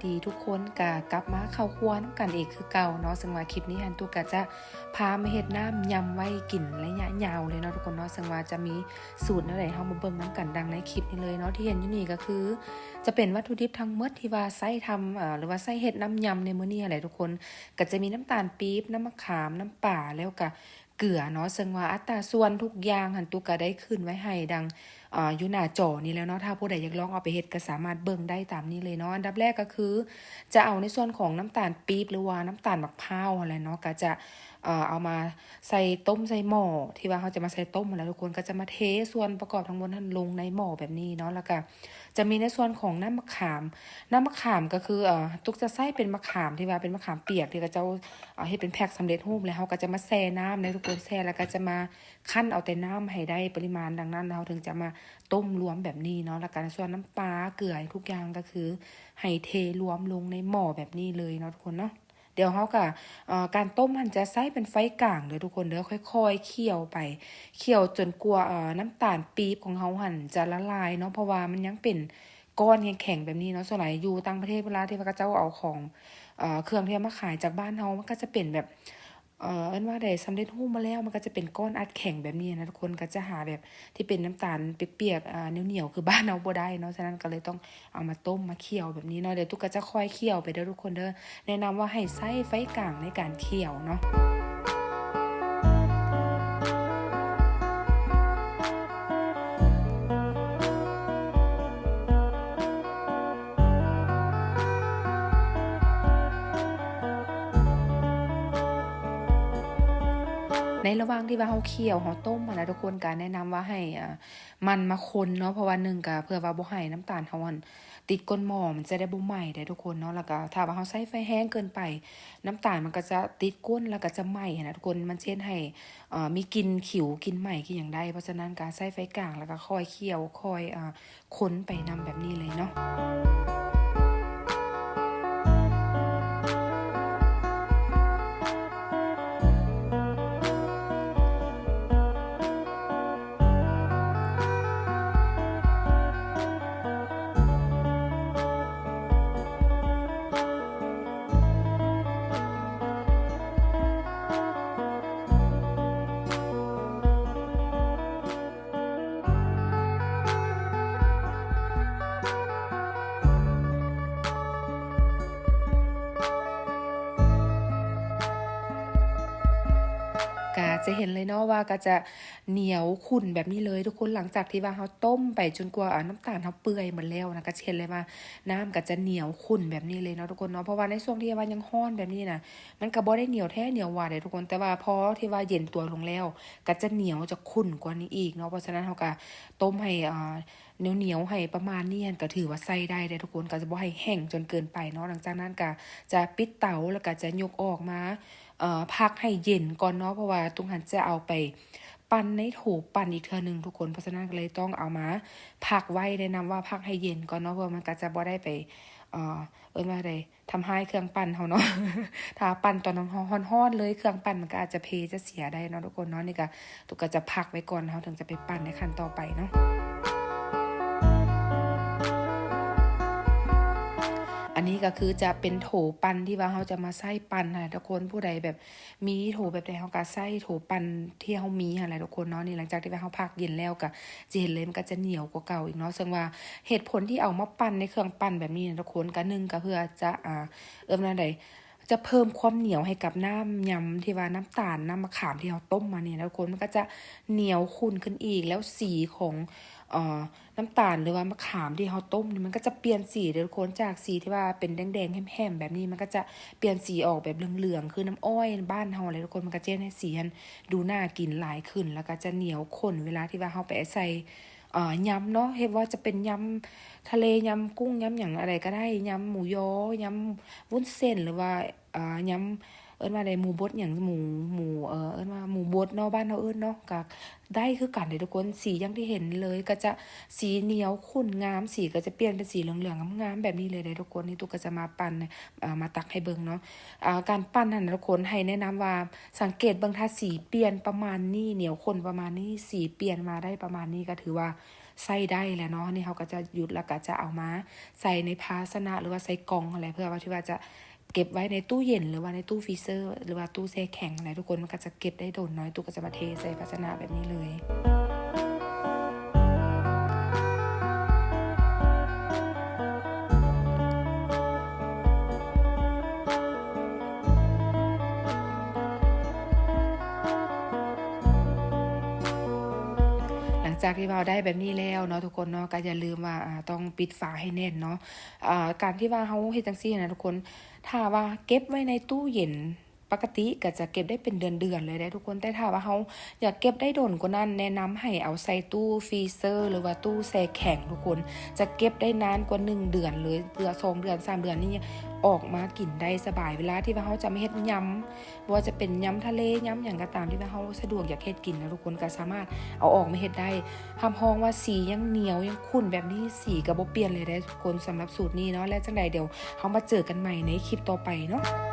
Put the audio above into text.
ดีทุกคนกลับมาเข้าครัวน้ำกันอีกคือเก่าเนาะซึ่งว่าคลิปนี้ฮันตุกะจะพามาเฮ็ดน้ำยำไว้กินระยะยาวเลยเนาะทุกคนเนาะซึ่งว่าจะมีสูตรอะไรเฮามาเบิ่งน้ำกันดังในคลิปนี้เลยเนาะที่เห็นอยู่นี่ก็คือ จะเป็นวัตถุดิบทั้งหมดที่ว่าใช้ทำหรือว่าใช้เฮ็ดน้ำยำในมื้อนี้อะไรทุกคนก็จะมีน้ำตาลปี๊บน้ำมะขามน้ำป่าแล้วก็เกลือเนาะซึ่งว่าอัตราส่วนทุกอย่างหันตุกะได้ขึ้นไว้ให้ดังอยู่หน้าจอนี้แล้วเนาะถ้าผู้ใดอยากลองเอาไปเฮ็ดก็สามารถเบิ่งได้ตามนี้เลยเนาะอันดับแรกก็คือจะเอาในส่วนของน้ำตาลปี๊บหรือว่าน้ำตาลมะพร้าวอะไรเนาะก็จะเอามาใส่ต้มใส่หม้อที่ว่าเขาจะมาใส่ต้มแล้วทุกคนก็จะมาเทส่วนประกอบทั้งหมดนั้นลงในหม้อแบบนี้เนาะแล้วก็จะมีในส่วนของน้ำมะขามก็คือตุกจะใส่เป็นมะขามที่ว่าเป็นมะขามเปียกที่ก็จะให้เป็นแพ็คสำเร็จรูปแล้วเขาก็จะมาแช่น้ำในทุกคนแช่แล้วก็จะมาคั่นเอาแต่น้ำให้ได้ปริมาณดังนั้นเราถึงจะมาต้มรวมแบบนี้เนาะแล้วก็ในส่วนน้ำปลาเกลือทุกอย่างก็คือให้เทรวมลงในหม้อแบบนี้เลยเนาะทุกคนเนาะเดี๋ยวเขาก็การต้มมันจะใช้เป็นไฟกลางเลยทุกคนเดี๋ยวค่อยๆเคี่ยวไปเคี่ยวจนกว่าน้ำตาลปี๊บของเขาหั่นจะละลายเนาะเพราะว่ามันยังเป็นก้อนแข็งๆแบบนี้เนาะส่วนใหญ่อยู่ต่างประเทศเวลาที่พระเจ้าเอาของเครื่องที่มาขายจากบ้านเขามันก็จะเป็นแบบอันว่าได้สำเร็จรูปมาแล้วมันก็จะเป็นก้อนอัดแข็งแบบนี้นะทุกคนก็จะหาแบบที่เป็นน้ำตาลเปียกๆเหนียวๆคือบ้านเราบ่ได้เนาะฉะนั้นก็เลยต้องเอามาต้มมาเคี่ยวแบบนี้เนาะเดี๋ยวตุ๊กก็จะค่อยเคี่ยวไปเด้อทุกคนเด้อแนะนำว่าให้ใช้ไฟกลางในการเคี่ยวเนาะ ในระหว่างที่ว่าเราเคี่ยวเราต้มอะนะทุกคนก็แนะนำว่าให้มันมาคนเนาะเพราะว่า1ก็เพื่อว่าบ่ให้น้ำตาลเราอั่นติดก้นหม้อมันจะได้บ่ไหม้ได้ทุกคนเนาะแล้วก็ถ้าว่าเราใช้ไฟแรงเกินไปน้ำตาลมันก็จะติดก้นแล้วก็จะไหม้นะทุกคนมันเช่นให้มีกลิ่นขิวกลิ่นไหม้คือหยังได้เพราะฉะนั้นการใช้ไฟกลางแล้วก็ค่อยเคี่ยวค่อยคนไปนำแบบนี้เลยเนาะ ก็จะเห็นเลยเนาะว่าก็จะเหนียวขุ่นแบบนี้เลยทุกคนหลังจากที่ว่าเราต้มไปจนกว่าน้ำตาลเราเปื่อยหมดแล้วนะก็จะเห็นเลยว่าน้ำก็จะเหนียวขุ่นแบบนี้เลยเนาะทุกคนเนาะเพราะว่าในช่วงที่ว่ายังร้อนแบบนี้นะมันก็บ่ได้เหนียวแท้เหนียวหวานเลยทุกคนแต่ว่าพอที่ว่าเย็นตัวลงแล้วก็จะเหนียวจะขุ่นกว่านี้อีกเนาะเพราะฉะนั้นเราก็ต้มให้เหนียวให้ประมาณนี้ก็ถือว่าใส่ได้ทุกคนก็จะบ่ให้แห้งจนเกินไปเนาะหลังจากนั้นก็จะปิดเตาแล้วก็จะยกออกมาพักให้เย็นก่อนเนาะเพราะว่าตรงนั้นจะเอาไปปั่นในโถปั่นอีกเทื่อนึงทุกคนเพราะฉะนั้นก็เลยต้องเอามาพักไว้แนะนำว่าพักให้เย็นก่อนเนาะเพราะมันก็จะบ่ได้ไปว่าไดทำให้เครื่องปั่นเขาเนาะ ถ้าปั่นตอนร้อนๆเลยเครื่องปั่นมันก็อาจจะเพจะเสียได้เนาะทุกคนเนาะนี่ก็ตุกก็จะพักไว้ก่อนเฮาถึงจะไปปั่นในขั้นต่อไปเนาะ อันนี้ก็คือจะเป็นโถปั่นที่ว่าเราจะมาใส่ปั่นค่ะทุกคนผู้ใดแบบมีโถแบบใดเราก็ใส่โถปั่นที่เรามีค่ะทุกคนเนาะนี่หลังจากที่ว่าเราพักเย็นแล้วก็จะเห็นเลยมันก็จะเหนียวกว่าเก่าอีกเนาะซึ่งว่าเหตุผลที่เอามาปั่นในเครื่องปั่นแบบนี้นะทุกคนก็1ก็เพื่อจะนั่นใดจะเพิ่มความเหนียวให้กับน้ำยำที่ว่าน้ำตาลน้ำมะขามที่เราต้มมาเนี่ยทุกคนมันก็จะเหนียวขุ่นขึ้นอีกแล้วสีของน้ำตาลหรือว่ามะขามที่เราต้มนี่มันก็จะเปลี่ยนสีเดี๋ยวทุกคนจากสีที่ว่าเป็นแดงๆแห้มๆแบบนี้มันก็จะเปลี่ยนสีออกแบบเหลืองๆคือน้ำอ้อยบ้านเราอะไรทุกคนมันก็จะให้สีดูน่ากินหลายขึ้นแล้วก็จะเหนียวข้นเวลาที่ว่าเราไปใส่ยำเนาะเห็นว่าจะเป็นยำทะเลยำกุ้งยำอย่างอะไรก็ได้ยำหมูยอยำวุ้นเส้นหรือว่ายำว่าได้หมูบดอย่างหมูว่าหมูบดเนาะบ้านเราเนาะก็ได้คือกันเลยทุกคนสีอย่างที่เห็นเลยก็จะสีเหนียวขุ่นงามสีก็จะเปลี่ยนเป็นสีเหลืองๆงามๆแบบนี้เลยทุกคนนี่ตุ๊กก็จะมาปั่นมาตักให้เบิ่งเนาะการปั่นหั่นทุกคนให้แนะนำว่าสังเกตเบิ่งถ้าสีเปลี่ยนประมาณนี้เหนียวข้นประมาณนี้สีเปลี่ยนมาได้ประมาณนี้ก็ถือว่า ใส่ได้แล้วเนาะนี่เขาก็จะหยุดแล้วก็จะเอามาใส่ในภาชนะหรือว่าใส่กล่องอะไรเพื่อว่าที่ว่าจะเก็บไว้ในตู้เย็นหรือว่าในตู้ฟรีเซอร์หรือว่าตู้แช่แข็งอะไรทุกคนมันก็จะเก็บได้โดนน้อยตู้ก็จะมาเทใส่ภาชนะแบบนี้เลยจากที่เราได้แบบนี้แล้วเนาะทุกคนเนาะก็อย่าลืมว่าต้องปิดฝาให้แน่นเนาะการที่ว่าเฮาเฮ็ดจังซี่นะทุกคนถ้าว่าเก็บไว้ในตู้เย็นปกติก็จะเก็บได้เป็นเดือนๆเลยได้ทุกคนแต่ถ้าว่าเฮาอยากเก็บได้ดนกว่านั้นแนะนำให้เอาใส่ตู้ฟรีเซอร์หรือว่าตู้แช่แข็งทุกคนจะเก็บได้นานกว่า1เดือนเลยเดือน2เดือน3เดือนนี่ออกมากินได้สบายเวลาที่ว่าเฮาจะไม่เฮ็ดยำว่าจะเป็นยำทะเลยำอย่างก็ตามที่ว่าเฮาสะดวกอยากเฮ็ดกินนะทุกคนก็สามารถเอาออกมาเฮ็ดได้ทำห้องว่าสียังเหนียวยังขุ่นแบบนี้สีก็บ่เปลี่ยนเลยได้ทุกคนสำหรับสูตรนี้เนาะและจังใดเดี๋ยวเฮามาเจอกันใหม่ในคลิปต่อไปเนาะ